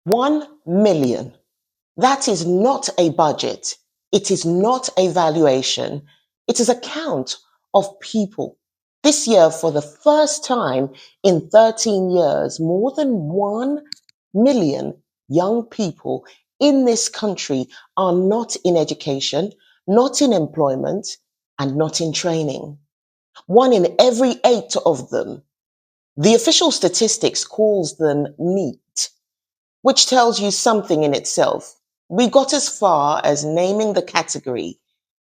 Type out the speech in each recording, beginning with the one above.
1 million. That is not a budget. It is not a valuation. It is a count of people. This year, for the first time in 13 years, more than 1 million young people in this country are not in education, not in employment, and not in training. 1 in every 8 of them. The official statistics calls them NEET, which tells you something in itself. We got as far as naming the category.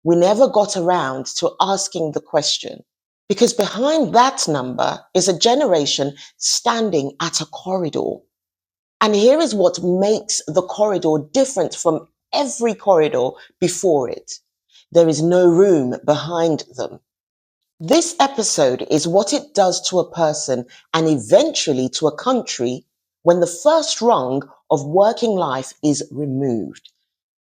We never got around to asking the question, because behind that number is a generation standing at a corridor. And here is what makes the corridor different from every corridor before it. There is no room behind them. This episode is what it does to a person and eventually to a country when the first rung of working life is removed.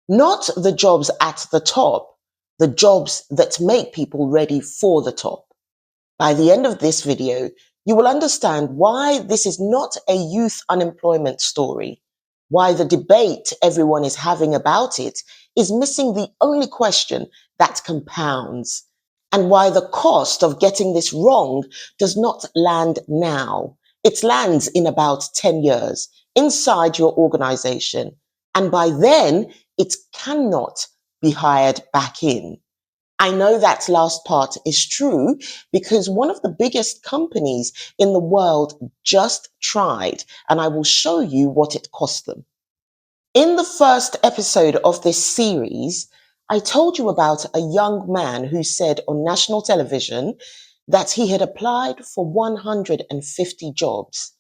Not the jobs at the top, the jobs that make people ready for the top. By the end of this video, you will understand why this is not a youth unemployment story, why the debate everyone is having about it is missing the only question that compounds, and why the cost of getting this wrong does not land now. It lands in about 10 years inside your organization, and by then it cannot be hired back in. I know that last part is true because one of the biggest companies in the world just tried, and I will show you what it cost them. In the first episode of this series, I told you about a young man who said on national television that he had applied for 150 jobs.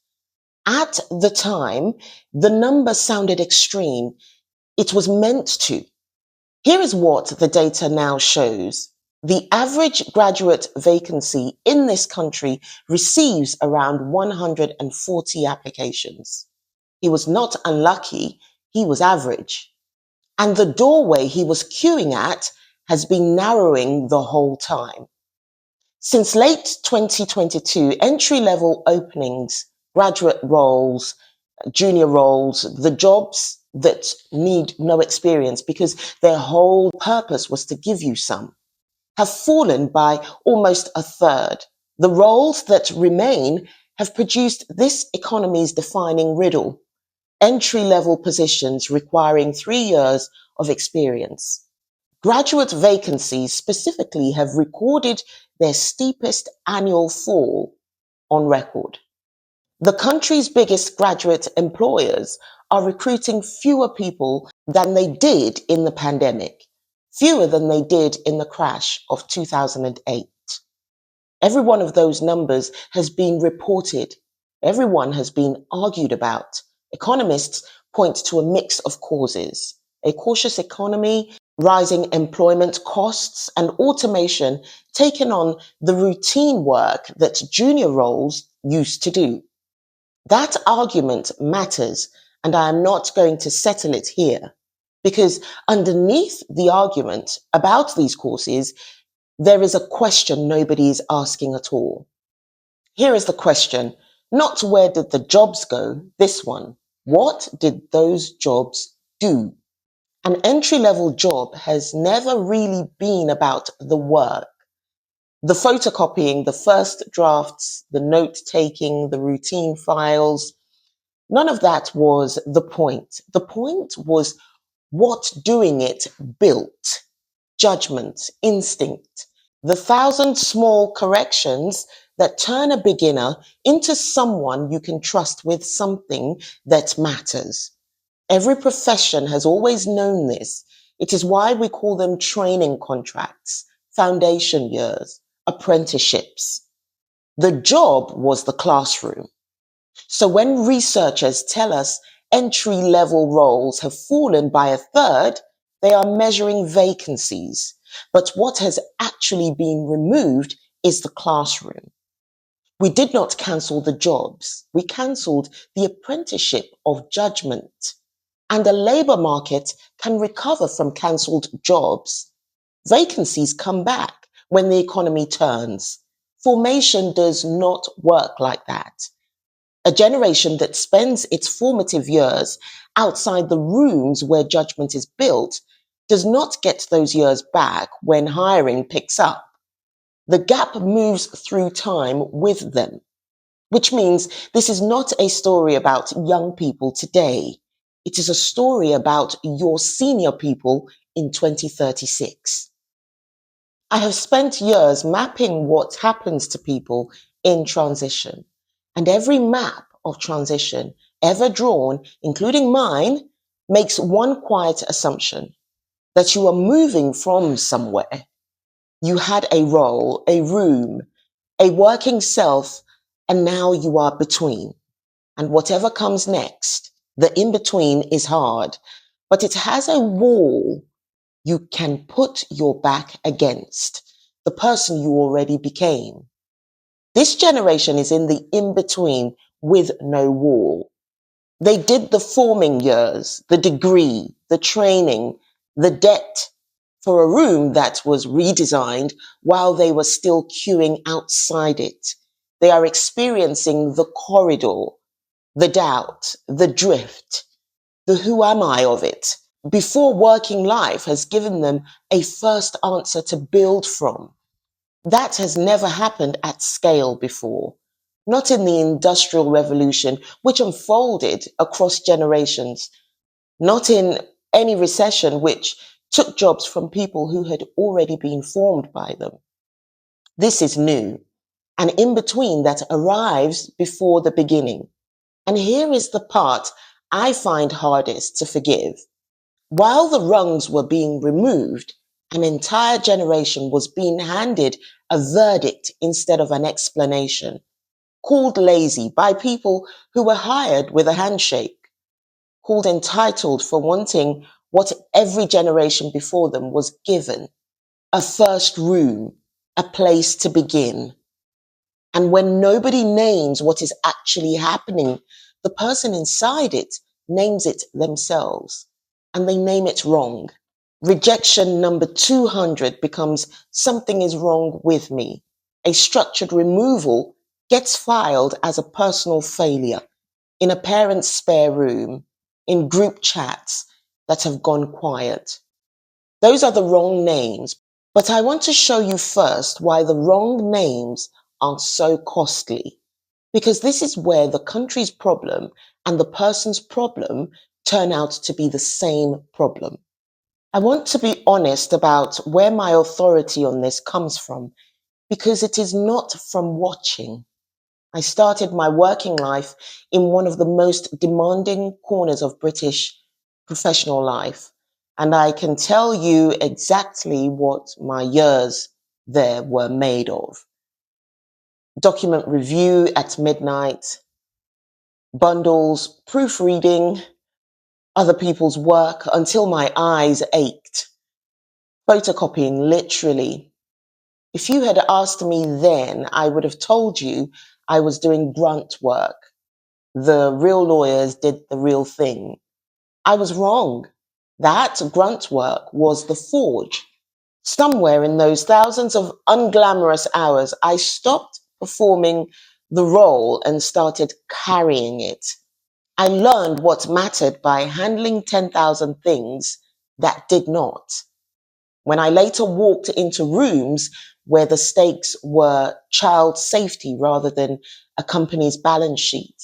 At the time, the number sounded extreme. It was meant to. Here is what the data now shows. The average graduate vacancy in this country receives around 140 applications. He was not unlucky, he was average. And the doorway he was queuing at has been narrowing the whole time. Since late 2022, entry-level openings, graduate roles, junior roles, the jobs that need no experience because their whole purpose was to give you some, have fallen by almost a third. The roles that remain have produced this economy's defining riddle: entry-level positions requiring 3 years of experience. Graduate vacancies specifically have recorded their steepest annual fall on record. The country's biggest graduate employers are recruiting fewer people than they did in the pandemic, fewer than they did in the crash of 2008. Every one of those numbers has been reported. Every one has been argued about. Economists point to a mix of causes: a cautious economy, rising employment costs, and automation taking on the routine work that junior roles used to do. That argument matters, and I am not going to settle it here, because underneath the argument about these courses, there is a question nobody is asking at all. Here is the question, not where did the jobs go, this one. What did those jobs do? An entry-level job has never really been about the work. The photocopying, the first drafts, the note-taking, the routine files, none of that was the point. The point was what doing it built: judgment, instinct, the 1,000 small corrections that turn a beginner into someone you can trust with something that matters. Every profession has always known this. It is why we call them training contracts, foundation years, apprenticeships. The job was the classroom. So when researchers tell us entry-level roles have fallen by a third, they are measuring vacancies. But what has actually been removed is the classroom. We did not cancel the jobs. We cancelled the apprenticeship of judgment. And the labour market can recover from cancelled jobs. Vacancies come back when the economy turns. Formation does not work like that. A generation that spends its formative years outside the rooms where judgment is built does not get those years back when hiring picks up. The gap moves through time with them, which means this is not a story about young people today. It is a story about your senior people in 2036. I have spent years mapping what happens to people in transition, and every map of transition ever drawn, including mine, makes one quiet assumption that you are moving from somewhere. You had a role, a room, a working self, and now you are between. And whatever comes next, the in between is hard, but it has a wall you can put your back against, the person you already became. This generation is in the in between with no wall. They did the forming years, the degree, the training, the debt for a room that was redesigned while they were still queuing outside it. They are experiencing the corridor, the doubt, the drift, the who am I of it, before working life has given them a first answer to build from. That has never happened at scale before. Not in the Industrial Revolution, which unfolded across generations. Not in any recession, which took jobs from people who had already been formed by them. This is new, an in between that arrives before the beginning. And here is the part I find hardest to forgive. While the rungs were being removed, an entire generation was being handed a verdict instead of an explanation, called lazy by people who were hired with a handshake, called entitled for wanting what every generation before them was given, a first room, a place to begin. And when nobody names what is actually happening, the person inside it names it themselves, and they name it wrong. Rejection number 200 becomes something is wrong with me. A structured removal gets filed as a personal failure in a parent's spare room, in group chats that have gone quiet. Those are the wrong names, but I want to show you first why the wrong names are so costly. Because this is where the country's problem and the person's problem turn out to be the same problem. I want to be honest about where my authority on this comes from, because it is not from watching. I started my working life in one of the most demanding corners of British professional life, and I can tell you exactly what my years there were made of. Document review at midnight, bundles, proofreading, other people's work until my eyes ached, photocopying literally. If you had asked me then, I would have told you I was doing grunt work. The real lawyers did the real thing. I was wrong. That grunt work was the forge. Somewhere in those thousands of unglamorous hours, I stopped performing the role and started carrying it. I learned what mattered by handling 10,000 things that did not. When I later walked into rooms where the stakes were child safety rather than a company's balance sheet,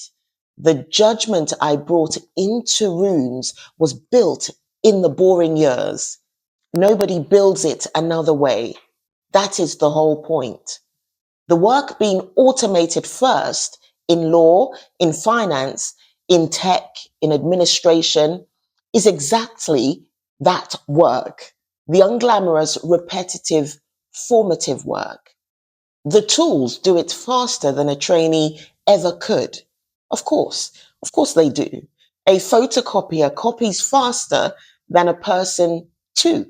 the judgment I brought into rooms was built in the boring years. Nobody builds it another way. That is the whole point. The work being automated first in law, in finance, in tech, in administration is exactly that work. The unglamorous, repetitive, formative work. The tools do it faster than a trainee ever could. Of course they do. A photocopier copies faster than a person too.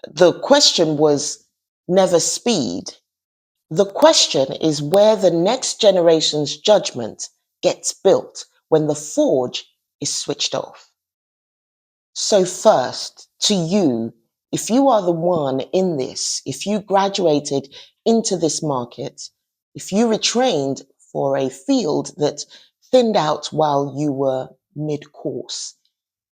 The question was never speed. The question is where the next generation's judgment gets built when the forge is switched off. So first, to you, if you are the one in this, if you graduated into this market, if you retrained for a field that thinned out while you were mid-course.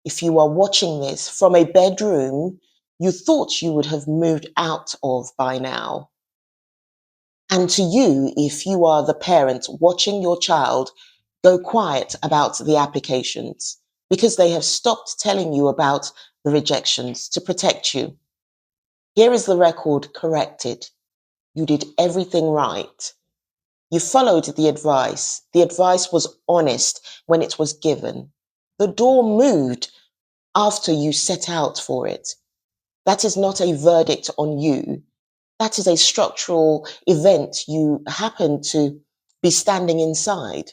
If you are watching this from a bedroom you thought you would have moved out of by now. And to you, if you are the parent watching your child go quiet about the applications because they have stopped telling you about the rejections to protect you, here is the record corrected. You did everything right. You followed the advice. The advice was honest when it was given. The door moved after you set out for it. That is not a verdict on you. That is a structural event you happen to be standing inside.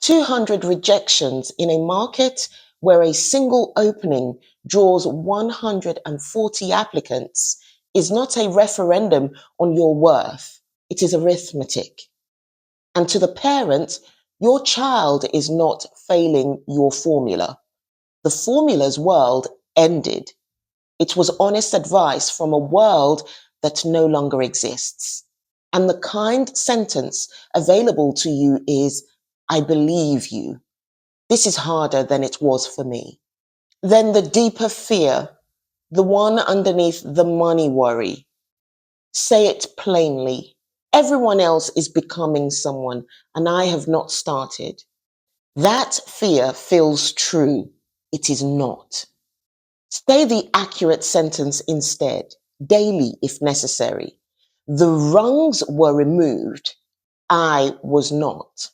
200 rejections in a market where a single opening draws 140 applicants is not a referendum on your worth. It is arithmetic. And to the parent, your child is not failing your formula. The formula's world ended. It was honest advice from a world that no longer exists. And the kind sentence available to you is, I believe you. This is harder than it was for me. Then the deeper fear, the one underneath the money worry. Say it plainly. Everyone else is becoming someone, and I have not started. That fear feels true. It is not. Say the accurate sentence instead, daily if necessary. The rungs were removed. I was not.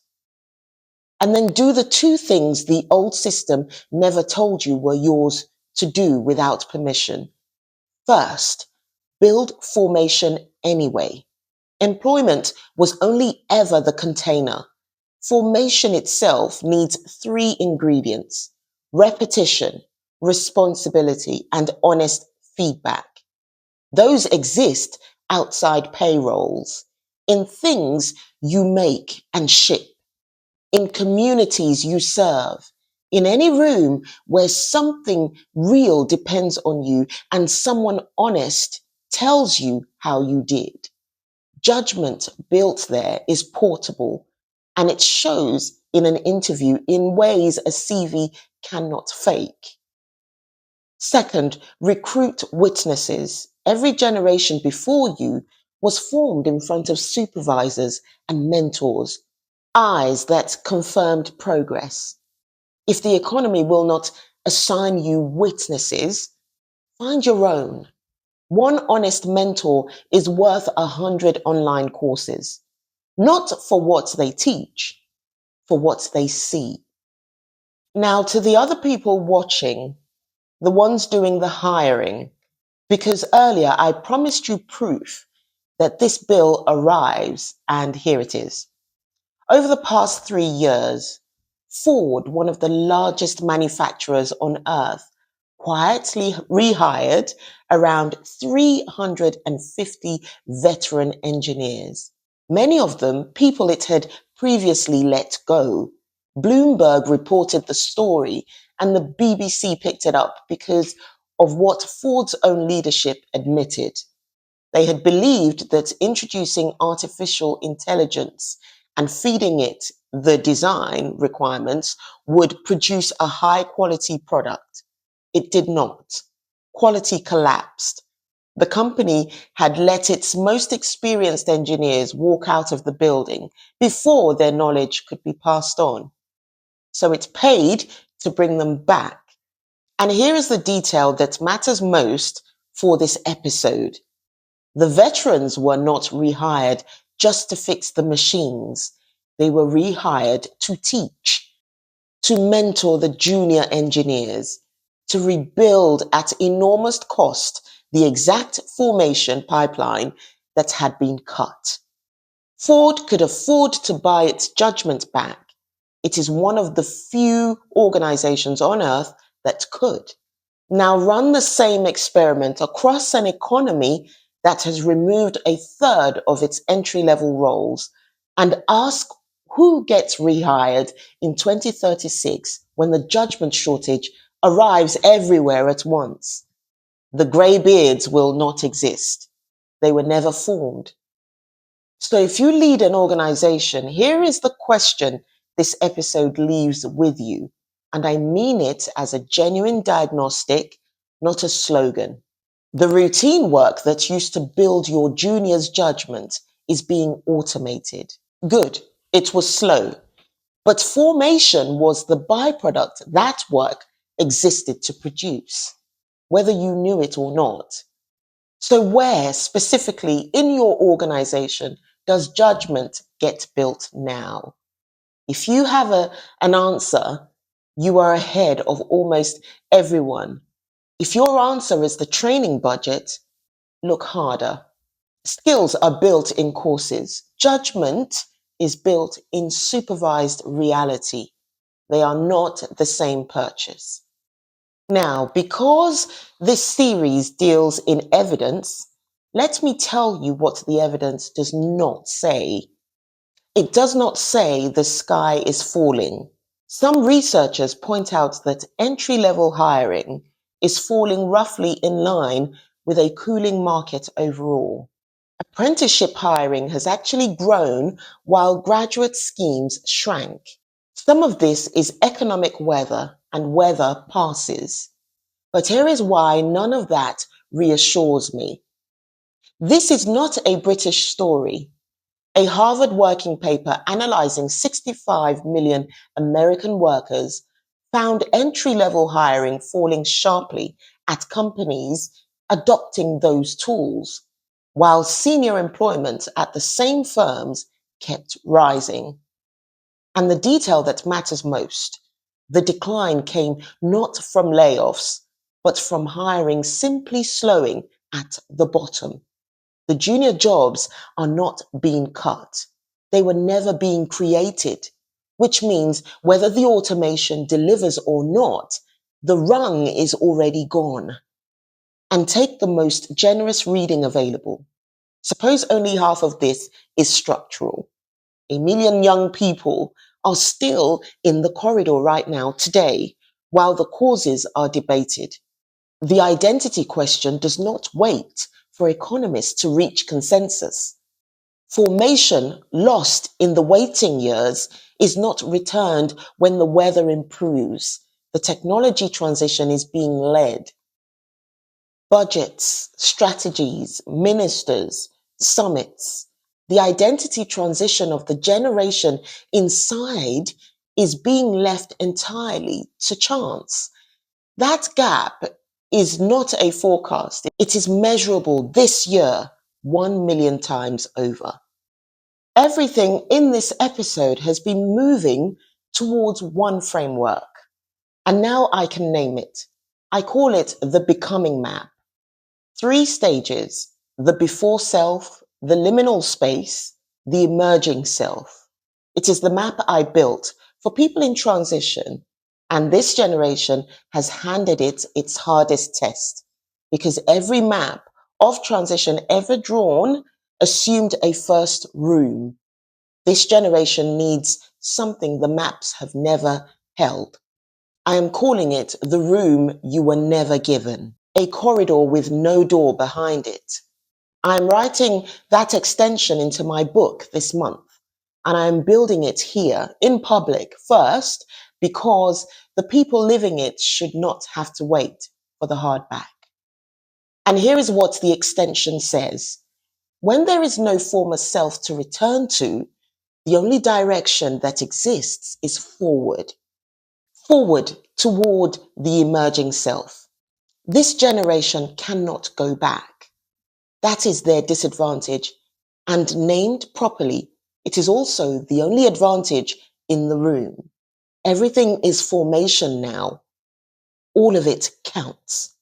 And then do the two things the old system never told you were yours to do without permission. First, build formation anyway. Employment was only ever the container. Formation itself needs 3 ingredients: repetition, responsibility, and honest feedback. Those exist outside payrolls, in things you make and ship, in communities you serve, in any room where something real depends on you and someone honest tells you how you did. Judgment built there is portable and it shows in an interview in ways a CV cannot fake. Second, recruit witnesses. Every generation before you was formed in front of supervisors and mentors, eyes that confirmed progress. If the economy will not assign you witnesses, find your own. One honest mentor is worth 100 online courses, not for what they teach, for what they see. Now, to the other people watching, the ones doing the hiring, because earlier I promised you proof that this bill arrives, and here it is. Over the past 3 years, Ford, one of the largest manufacturers on earth, quietly rehired around 350 veteran engineers. Many of them people it had previously let go. Bloomberg reported the story and the BBC picked it up because of what Ford's own leadership admitted. They had believed that introducing artificial intelligence and feeding it the design requirements would produce a high quality product. It did not. Quality collapsed. The company had let its most experienced engineers walk out of the building before their knowledge could be passed on. So it paid to bring them back. And here is the detail that matters most for this episode. The veterans were not rehired just to fix the machines. They were rehired to teach, to mentor the junior engineers, to rebuild at enormous cost the exact formation pipeline that had been cut. Ford could afford to buy its judgment back. It is one of the few organizations on earth that could. Now run the same experiment across an economy that has removed a third of its entry-level roles and ask who gets rehired in 2036 when the judgment shortage arrives everywhere at once. The grey beards will not exist. They were never formed. So if you lead an organization, here is the question this episode leaves with you. And I mean it as a genuine diagnostic, not a slogan. The routine work that used to build your junior's judgment is being automated. Good. It was slow. But formation was the byproduct that work existed to produce, whether you knew it or not. So, where specifically in your organization does judgment get built now? If you have an answer, you are ahead of almost everyone. If your answer is the training budget, look harder. Skills are built in courses. Judgment is built in supervised reality. They are not the same purchase. Now, because this series deals in evidence, let me tell you what the evidence does not say. It does not say the sky is falling. Some researchers point out that entry-level hiring is falling roughly in line with a cooling market overall. Apprenticeship hiring has actually grown while graduate schemes shrank. Some of this is economic weather, and weather passes. But here is why none of that reassures me. This is not a British story. A Harvard working paper analyzing 65 million American workers found entry-level hiring falling sharply at companies adopting those tools, while senior employment at the same firms kept rising. And the detail that matters most, the decline came not from layoffs, but from hiring simply slowing at the bottom. The junior jobs are not being cut. They were never being created, which means whether the automation delivers or not, the rung is already gone. And take the most generous reading available. Suppose only half of this is structural. 1 million young people are still in the corridor right now today, while the causes are debated. The identity question does not wait for economists to reach consensus. Formation lost in the waiting years is not returned when the weather improves. The technology transition is being led. Budgets, strategies, ministers, summits. The identity transition of the generation inside is being left entirely to chance. That gap is not a forecast. It is measurable this year 1 million times over. Everything in this episode has been moving towards one framework. And now I can name it. I call it the becoming map. 3 stages: the before self, the liminal space, the emerging self. It is the map I built for people in transition, and this generation has handed it its hardest test because every map of transition ever drawn assumed a first room. This generation needs something the maps have never held. I am calling it the room you were never given, a corridor with no door behind it. I'm writing that extension into my book this month, and I'm building it here in public first because the people living it should not have to wait for the hardback. And here is what the extension says. When there is no former self to return to, the only direction that exists is forward. Forward toward the emerging self. This generation cannot go back. That is their disadvantage. And named properly, it is also the only advantage in the room. Everything is formation now. All of it counts.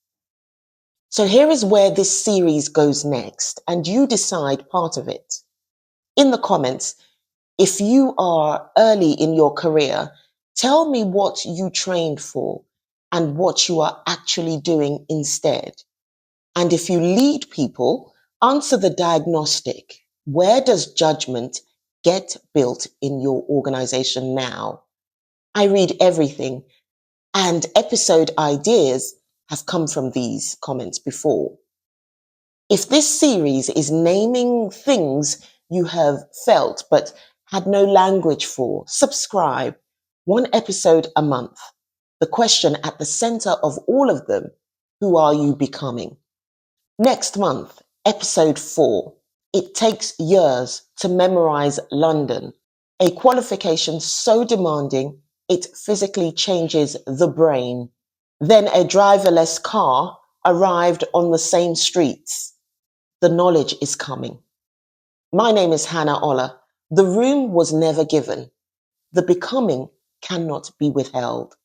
So here is where this series goes next, and you decide part of it. In the comments, if you are early in your career, tell me what you trained for and what you are actually doing instead. And if you lead people, answer the diagnostic. Where does judgment get built in your organization now? I read everything, and episode ideas have come from these comments before. If this series is naming things you have felt but had no language for, subscribe. One episode a month. The question at the center of all of them, who are you becoming? Next month, episode 4. It takes years to memorize London, a qualification so demanding it physically changes the brain. Then a driverless car arrived on the same streets. The knowledge is coming. My name is Hannah Oller. The room was never given. The becoming cannot be withheld.